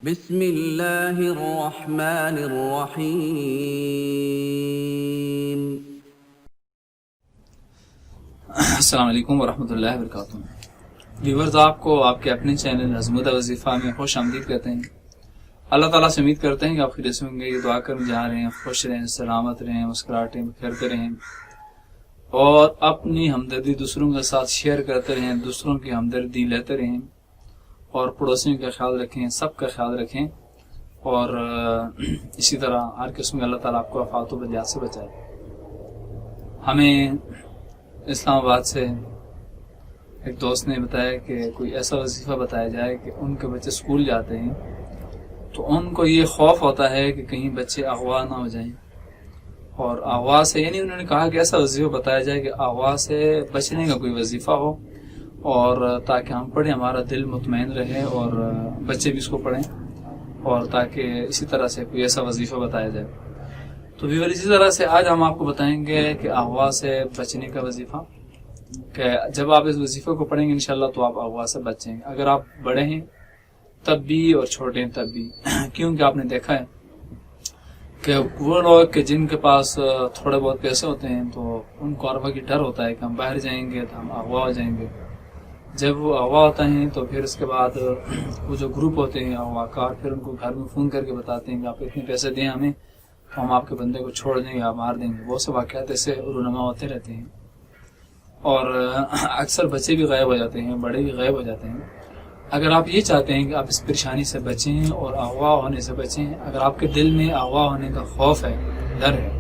بسم اللہ الرحمن الرحیم۔ السلام علیکم ورحمۃ اللہ وبرکاتہ۔ ویورز، آپ کو آپ کے اپنے چینل نظمودہ وظیفہ میں خوش آمدید کہتے ہیں۔ اللہ تعالیٰ سے امید کرتے ہیں کہ آپ خیریت سے ہوں گے۔ یہ دعا کرنے جا رہے ہیں خوش رہیں، سلامت رہیں، مسکراہٹیں بکھیرتے رہیں اور اپنی ہمدردی دوسروں کے ساتھ شیئر کرتے رہیں، دوسروں کی ہمدردی لیتے رہیں اور پڑوسیوں کا خیال رکھیں، سب کا خیال رکھیں اور اسی طرح ہر قسم میں اللہ تعالیٰ آپ کو آفات و بلیات سے بچائے۔ ہمیں اسلام آباد سے ایک دوست نے بتایا کہ کوئی ایسا وظیفہ بتایا جائے کہ ان کے بچے اسکول جاتے ہیں تو ان کو یہ خوف ہوتا ہے کہ کہیں بچے اغوا نہ ہو جائیں، اور اغوا سے یعنی انہوں نے کہا کہ ایسا وظیفہ بتایا جائے کہ اغوا سے بچنے کا کوئی وظیفہ ہو، اور تاکہ ہم پڑھیں، ہمارا دل مطمئن رہے اور بچے بھی اس کو پڑھیں، اور تاکہ اسی طرح سے کوئی ایسا وظیفہ بتایا جائے۔ تو ویور، اسی طرح سے آج ہم آپ کو بتائیں گے کہ اغوا سے بچنے کا وظیفہ، کہ جب آپ اس وظیفے کو پڑھیں گے انشاءاللہ تو آپ اغوا سے بچیں گے، اگر آپ بڑے ہیں تب بھی اور چھوٹے ہیں تب بھی۔ کیونکہ آپ نے دیکھا ہے کہ وہ لوگ کہ جن کے پاس تھوڑے بہت پیسے ہوتے ہیں تو ان کو اغوا کی ڈر ہوتا ہے کہ ہم باہر جائیں گے تو ہم اغوا ہو جائیں گے۔ جب وہ اغوا ہوتا ہیں تو پھر اس کے بعد وہ جو گروپ ہوتے ہیں اغوا کار، پھر ان کو گھر میں فون کر کے بتاتے ہیں کہ آپ اتنے پیسے دیں ہمیں، ہم آپ کے بندے کو چھوڑ دیں گے یا مار دیں گے۔ بہت سے واقعات ایسے رونما ہوتے رہتے ہیں اور اکثر بچے بھی غائب ہو جاتے ہیں، بڑے بھی غائب ہو جاتے ہیں۔ اگر آپ یہ چاہتے ہیں کہ آپ اس پریشانی سے بچیں اور اغوا ہونے سے بچیں، اگر آپ کے دل میں اغوا ہونے کا خوف ہے، ڈر ہے،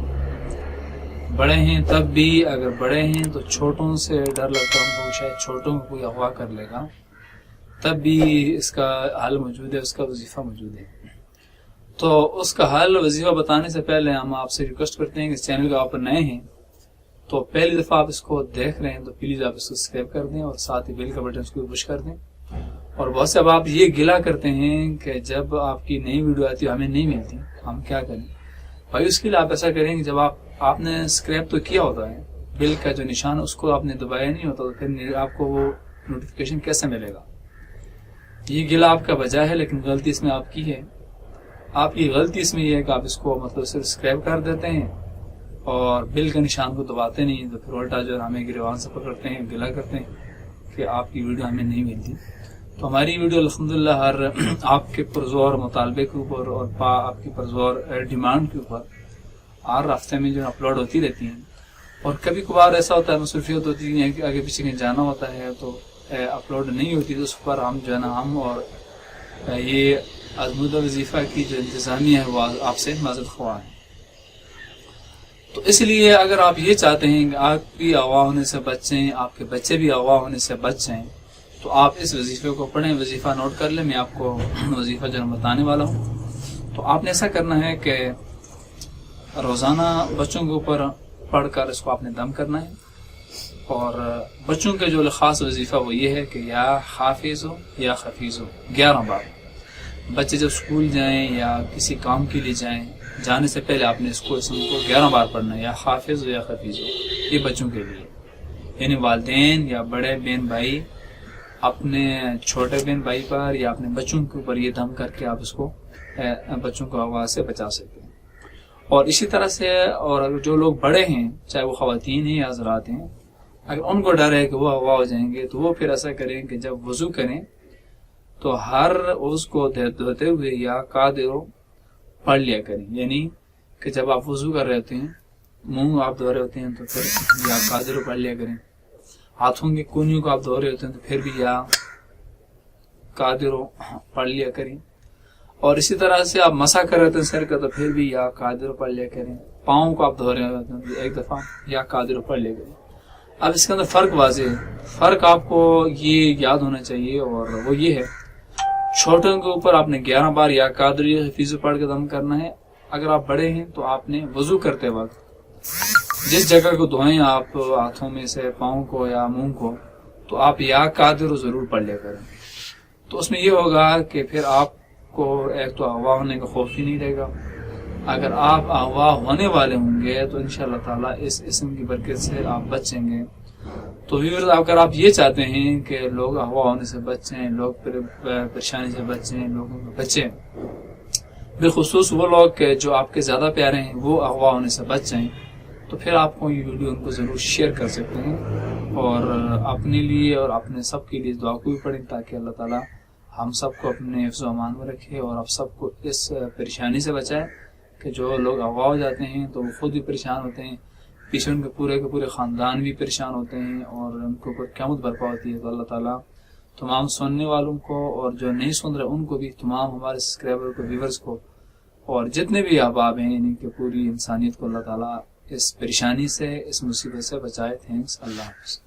بڑے ہیں تب بھی، اگر بڑے ہیں تو چھوٹوں سے ڈر لگتا ہے ان کو شاید چھوٹوں کو کوئی اغوا کر لے گا، تب بھی اس کا حل موجود ہے، اس کا وظیفہ موجود ہے۔ تو اس کا حل وظیفہ بتانے سے پہلے ہم آپ سے ریکویسٹ کرتے ہیں کہ اس چینل کا آپ نئے ہیں تو پہلی دفعہ آپ اس کو دیکھ رہے ہیں تو پلیز آپ اس کو سبسکرائب کر دیں اور ساتھ ہی بیل کا بٹن اس کو پش کر دیں۔ اور بہت سے اب آپ یہ گلا کرتے ہیں کہ جب آپ کی نئی ویڈیو آتی ہے ہمیں نہیں ملتی، ہم کیا کریں؟ بھائی اس کے لیے آپ ایسا کریں کہ جب آپ نے سبسکرائب تو کیا ہوتا ہے، بیل کا جو نشان اس کو آپ نے دبایا نہیں ہوتا تو پھر آپ کو وہ نوٹیفیکیشن کیسے ملے گا؟ یہ گلا آپ کا وجہ ہے، لیکن غلطی اس میں آپ کی ہے۔ آپ کی غلطی اس میں یہ ہے کہ آپ اس کو مطلب صرف سبسکرائب کر دیتے ہیں اور بیل کا نشان کو دباتے نہیں، تو پھر الٹا جو ہمیں گریوان سے پکڑتے ہیں، گلا کرتے ہیں کہ آپ کی ویڈیو ہمیں نہیں ملتی۔ تو ہماری ویڈیو الحمدللہ ہر آپ کے پرزور مطالبے کے اوپر اور آپ کی پرزور ڈیمانڈ کے اوپر ہر ہفتے میں جو اپلوڈ ہوتی رہتی ہیں، اور کبھی کبھار ایسا ہوتا ہے مصروفیت ہوتی ہے کہ آگے پیچھے کہیں جانا ہوتا ہے تو اپلوڈ نہیں ہوتی، تو اس پر ہم جو ہے نا ہم اور یہ نظمودہ وظیفہ کی جو انتظامیہ ہے وہ آپ سے معذرت خواہ ہے۔ تو اس لیے اگر آپ یہ چاہتے ہیں کہ آپ بھی اغوا ہونے سے بچیں، آپ کے بچے بھی اغوا ہونے سے بچ جائیں، تو آپ اس وظیفے کو پڑھیں، وظیفہ نوٹ کر لیں۔ میں آپ کو وظیفہ جو بتانے والا ہوں تو آپ نے ایسا کرنا ہے کہ روزانہ بچوں کے اوپر پڑھ کر اس کو آپ نے دم کرنا ہے، اور بچوں کے جو خاص وظیفہ وہ یہ ہے کہ یا حافظ ہو یا حفیظ ہو 11 بار۔ بچے جب اسکول جائیں یا کسی کام کے لیے جائیں، جانے سے پہلے آپ نے اس کو 11 بار پڑھنا ہے، یا حافظ ہو یا حفیظ ہو۔ یہ بچوں کے لیے، یعنی والدین یا بڑے بہن بھائی اپنے چھوٹے بہن بھائی پر یا اپنے بچوں کے اوپر یہ دم کر کے آپ اس کو بچوں کو اغوا سے بچا سکتے ہیں۔ اور اسی طرح سے اور اگر جو لوگ بڑے ہیں، چاہے وہ خواتین ہیں یا حضرات ہیں، اگر ان کو ڈر ہے کہ وہ اغوا ہو جائیں گے تو وہ پھر ایسا کریں کہ جب وضو کریں تو ہر عضو کو دھوتے ہوئے یا قادر پڑھ لیا کریں، یعنی کہ جب آپ وضو کر رہے ہوتے ہیں، منہ آپ دھو رہے ہوتے ہیں تو پھر یا قادر پڑھ لیا کریں، ہاتھوں کی کونیوں کو آپ دھو رہے ہوتے ہیں تو پھر بھی یا قادر پڑھ لیا کریں، اور اسی طرح سے آپ مسح کر رہے ہوتے ہیں سر کا تو پھر بھی یا قادر پڑھ لیا کریں، پاؤں کو آپ دھو رہے ہوتے ہیں تو ایک دفعہ یا قادر پڑھ لیا کریں۔ اب اس کے اندر فرق واضح ہے، فرق آپ کو یہ یاد ہونا چاہیے، اور وہ یہ ہے چھوٹوں کے اوپر آپ نے 11 بار یا قادر یا حفیظ پڑھ کے دم کرنا ہے۔ اگر آپ بڑے ہیں تو آپ نے وضو کرتے وقت جس جگہ کو دھوئیں آپ ہاتھوں میں سے پاؤں کو یا منہ کو، تو آپ یا قادر ضرور پڑھ لیا کریں۔ تو اس میں یہ ہوگا کہ پھر آپ کو ایک تو اغوا ہونے کا خوف ہی نہیں رہے گا۔ اگر آپ اغوا ہونے والے ہوں گے تو انشاءاللہ تعالی اس اسم کی برکت سے آپ بچیں گے، تو ویورز اگر آپ یہ چاہتے ہیں کہ لوگ اغوا ہونے سے بچیں، لوگ پریشانی سے بچیں، لوگوں کو بچیں، بالخصوص وہ لوگ کہ جو آپ کے زیادہ پیارے ہیں وہ اغوا ہونے سے بچ جائیں، تو پھر آپ کو یہ ویڈیو ان کو ضرور شیئر کر سکتے ہیں، اور اپنے لیے اور اپنے سب کے لیے دعا کو بھی پڑھیں تاکہ اللہ تعالیٰ ہم سب کو اپنے حفظ و امان میں رکھے اور آپ سب کو اس پریشانی سے بچائے کہ جو لوگ اغوا ہو جاتے ہیں تو وہ خود بھی پریشان ہوتے ہیں، پیچھے ان کے پورے خاندان بھی پریشان ہوتے ہیں، اور ان کو قیامت برپا ہوتی ہے۔ تو اللہ تعالیٰ تمام سننے والوں کو اور جو نہیں سن رہے ان کو بھی، تمام ہمارے سبسکرائبر کو، ویورز کو، اور جتنے بھی احباب ہیں یعنی کہ پوری انسانیت کو اللہ تعالیٰ اس پریشانی سے، اس مصیبت سے بچائے۔ تھینکس، اللہ حافظ۔